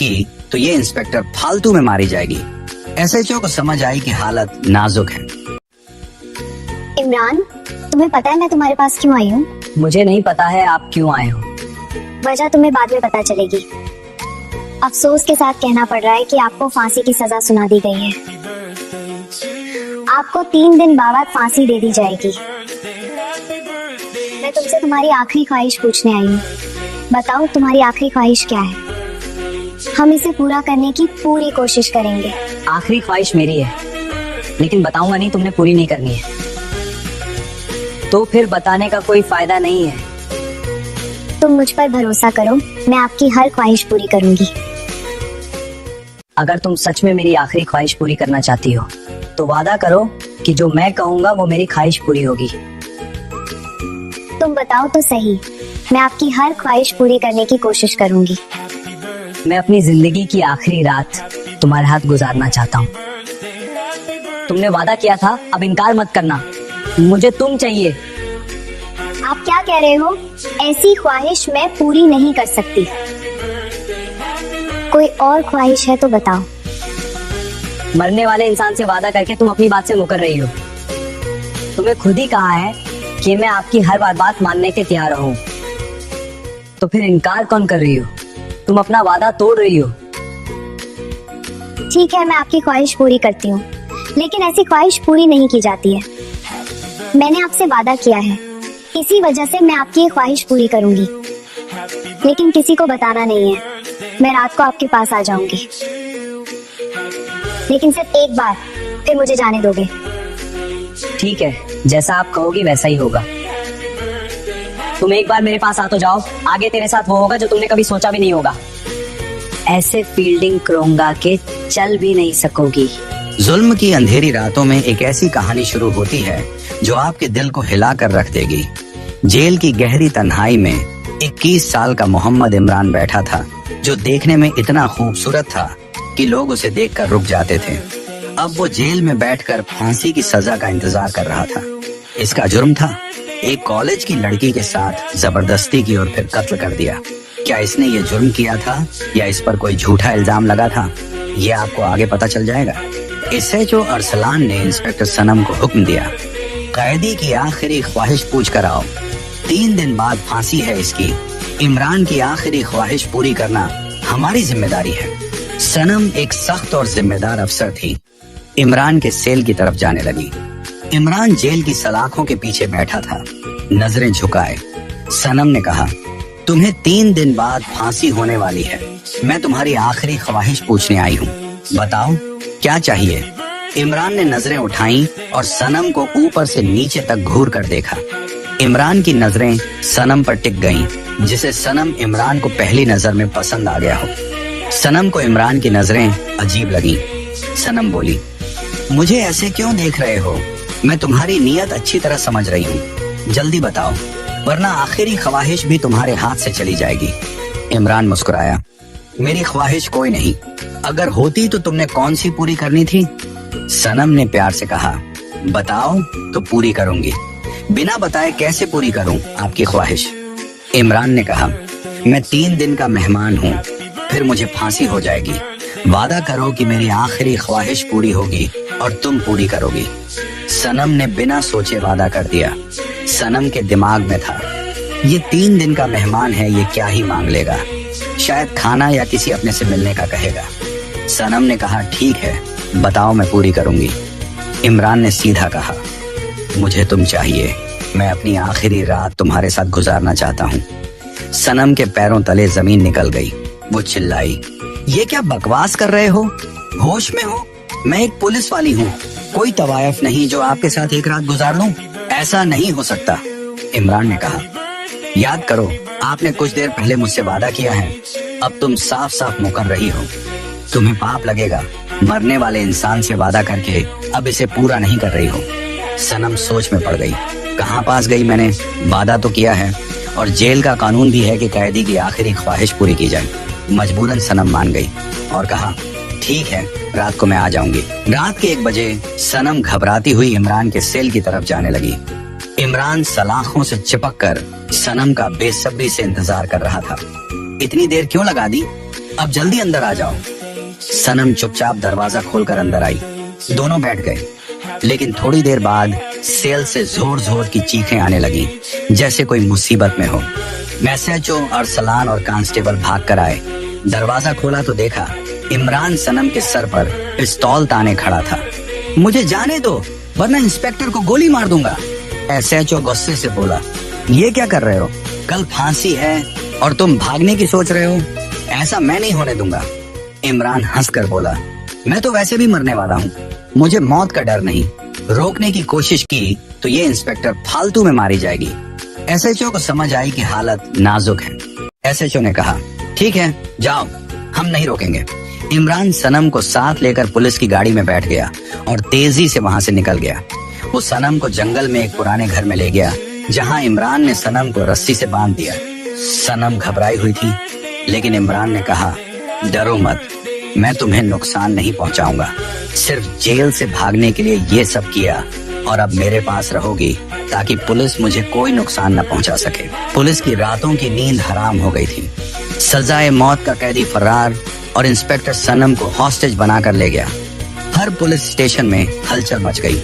की तो ये इंस्पेक्टर फालतू में मारी जाएगी। एसएचओ को समझ आई कि हालत नाजुक है। इमरान, तुम्हें पता है मैं तुम्हारे पास क्यों आई हूँ? मुझे नहीं पता है आप क्यों आए हो। वजह तुम्हें बाद में पता चलेगी। अफसोस के साथ कहना पड़ रहा है कि आपको फांसी की सजा सुना दी गई है। आपको 3 दिन बाद फांसी दे दी जाएगी। मैं तुमसे तुम्हारी आखिरी ख्वाहिश पूछने आई हूँ। बताओ तुम्हारी आखिरी ख्वाहिश क्या है? हम इसे पूरा करने की पूरी कोशिश करेंगे। आखिरी ख्वाहिश मेरी है, लेकिन बताऊंगा नहीं, तुमने पूरी नहीं करनी है तो फिर बताने का कोई फायदा नहीं है। तुम मुझ पर भरोसा करो, मैं आपकी हर ख्वाहिश पूरी करूंगी। अगर तुम सच में मेरी आखिरी ख्वाहिश पूरी करना चाहती हो तो वादा करो कि जो मैं कहूंगा वो मेरी ख्वाहिश पूरी होगी। तुम बताओ तो सही, मैं आपकी हर ख्वाहिश पूरी करने की कोशिश करूंगी। मैं अपनी जिंदगी की आखिरी रात तुम्हारे हाथ गुजारना चाहता हूँ। तुमने वादा किया था, अब इनकार मत करना। मुझे तुम चाहिए। आप क्या कह रहे हो? ऐसी ख्वाहिश मैं पूरी नहीं कर सकती। कोई और ख्वाहिश है तो बताओ। मरने वाले इंसान से वादा करके तुम अपनी बात से मुकर रही हो। तुम्हें खुद ही कहा है कि मैं आपकी हर बात मानने के तैयार हूँ, तो फिर इनकार कौन कर रही हो? तुम अपना वादा तोड़ रही हो। ठीक है, मैं आपकी ख्वाहिश पूरी करती हूँ, लेकिन ऐसी ख्वाहिश पूरी नहीं की जाती है। मैंने आपसे वादा किया है, इसी वजह से मैं आपकी ये ख्वाहिश पूरी करूंगी, लेकिन किसी को बताना नहीं है। मैं रात को आपके पास आ जाऊंगी, लेकिन सिर्फ एक बार, फिर मुझे जाने दोगे? ठीक है, जैसा आप कहोगी वैसा ही होगा। तुम एक बार मेरे पास आ तो जाओ, आगे तेरे साथ वो होगा जो तुमने कभी सोचा भी नहीं होगा। ऐसे फील्डिंग करूंगा कि चल भी नहीं सकोगी। जुल्म की अंधेरी रातों में एक ऐसी कहानी शुरू होती है जो आपके दिल को हिला कर रख देगी। जेल की गहरी तन्हाई में 21 साल का मोहम्मद इमरान बैठा था, जो देखने में इतना खूबसूरत था कि लोग उसे देखकर रुक जाते थे। अब वो जेल में बैठकर फांसी की सजा का इंतजार कर रहा था। इसका जुर्म था एक कॉलेज की लड़की के साथ जबरदस्ती की और फिर कत्ल कर दिया। क्या इसने ये जुर्म किया था या इस पर कोई झूठा इल्जाम लगा था, ये आपको आगे पता चल जाएगा। एसएचओ अरसलान ने इंस्पेक्टर सनम को हुक्म दिया, कैदी की आखिरी ख्वाहिश पूछ कर आओ। 3 दिन बाद फांसी है इसकी। इमरान की आखिरी ख्वाहिश पूरी करना हमारी जिम्मेदारी है। सनम एक सख्त और जिम्मेदार अफसर थी। इमरान के सेल की तरफ जाने लगी। इमरान जेल की सलाखों के पीछे बैठा था, नजरें झुकाए। सनम ने कहा, तुम्हें 3 दिन बाद फांसी होने वाली है। मैं तुम्हारी आखिरी ख्वाहिश पूछने आई हूँ, बताओ क्या चाहिए? इमरान ने नजरें उठाईं और सनम को ऊपर से नीचे तक घूर कर देखा। इमरान की नजरें सनम पर टिक गईं, जिसे सनम इमरान को पहली नजर में पसंद आ गया हो। सनम को इमरान की नजरें अजीब लगी। सनम बोली, मुझे ऐसे क्यों देख रहे हो? मैं तुम्हारी नीयत अच्छी तरह समझ रही हूँ, जल्दी बताओ, वरना आखिरी ख्वाहिश भी तुम्हारे हाथ से चली जाएगी। इमरान मुस्कुराया, मेरी ख्वाहिश कोई नहीं, अगर होती तो तुमने कौन सी पूरी करनी थी? सनम ने प्यार से कहा, बताओ तो पूरी करूंगी, बिना बताए कैसे पूरी करूं आपकी ख्वाहिश? इमरान ने कहा, मैं 3 दिन का मेहमान हूँ, फिर मुझे फांसी हो जाएगी। वादा करो कि मेरी आखिरी ख्वाहिश पूरी होगी और तुम पूरी करोगी। सनम ने बिना सोचे वादा कर दिया। सनम के दिमाग में था, ये 3 दिन का मेहमान है, ये क्या ही मांग लेगा, शायद खाना या किसी अपने से मिलने का कहेगा। सनम ने कहा, ठीक है, बताओ, मैं पूरी करूंगी। इमरान ने सीधा कहा, मुझे तुम चाहिए, मैं अपनी आखिरी रात तुम्हारे साथ गुजारना चाहता हूँ। सनम के पैरों तले जमीन निकल गई। वो चिल्लाई, ये क्या बकवास कर रहे हो? होश में हो? मैं एक पुलिस वाली हूँ, कोई तवायफ नहीं जो आपके साथ एक रात गुजार लूं। ऐसा नहीं हो सकता। इमरान ने कहा, याद करो, आपने कुछ देर पहले मुझसे वादा किया है, अब तुम साफ साफ मुकर रही हो। तुम्हें पाप लगेगा, मरने वाले इंसान से वादा करके अब इसे पूरा नहीं कर रही हो। सनम सोच में पड़ गई, कहाँ पास गई मैंने? वादा तो किया है और जेल का कानून भी है कि कैदी की आखिरी ख्वाहिश पूरी की जाए। मजबूरन सनम मान गई और कहा, ठीक है, रात को मैं आ जाऊंगी। रात के 1 बजे सनम घबराती हुई इमरान के सेल की तरफ जाने लगी। इमरान सलाखों से चिपक कर सनम का बेसब्री से इंतजार कर रहा था। इतनी देर क्यों लगा दी? अब जल्दी अंदर आ जाओ। सनम चुपचाप दरवाजा खोलकर अंदर आई। दोनों बैठ गए, लेकिन थोड़ी देर बाद सेल से जोर जोर की चीखें आने लगी, जैसे कोई मुसीबत में हो। मैसेजो, अरसलान और कांस्टेबल भाग कर आए। दरवाजा खोला तो देखा इमरान सनम के सर पर पिस्तौल ताने खड़ा था। मुझे जाने दो, वरना इंस्पेक्टर को गोली मार दूंगा। एसएचओ गुस्से से बोला, ये क्या कर रहे हो? कल फांसी है और तुम भागने की सोच रहे हो? ऐसा मैं नहीं होने दूंगा। इमरान हंसकर बोला, मैं तो वैसे भी मरने वाला हूँ, मुझे मौत का डर नहीं। रोकने की कोशिश की तो ये इंस्पेक्टर फालतू में मारी जाएगी। एसएचओ को समझ आई कि हालत नाजुक है। एसएचओ ने कहा, ठीक है जाओ, हम नहीं रोकेंगे। इमरान सनम को साथ लेकर पुलिस की गाड़ी में बैठ गया और तेजी से वहां से निकल गया। वो सनम को जंगल में एक पुराने घर में ले गया, जहां इमरान ने सनम को रस्सी से बांध दिया। सनम घबराई हुई थी, लेकिन इमरान ने कहा, डरो मत, मैं तुम्हें नुकसान नहीं पहुंचाऊंगा। सिर्फ जेल से भागने के लिए ये सब किया और अब मेरे पास रहोगी ताकि पुलिस मुझे कोई नुकसान न पहुंचा सके। पुलिस की रातों की नींद हराम हो गई थी। सजाए मौत का कैदी फरार और इंस्पेक्टर सनम को हॉस्टेज बनाकर ले गया। हर पुलिस स्टेशन में हलचल मच गई।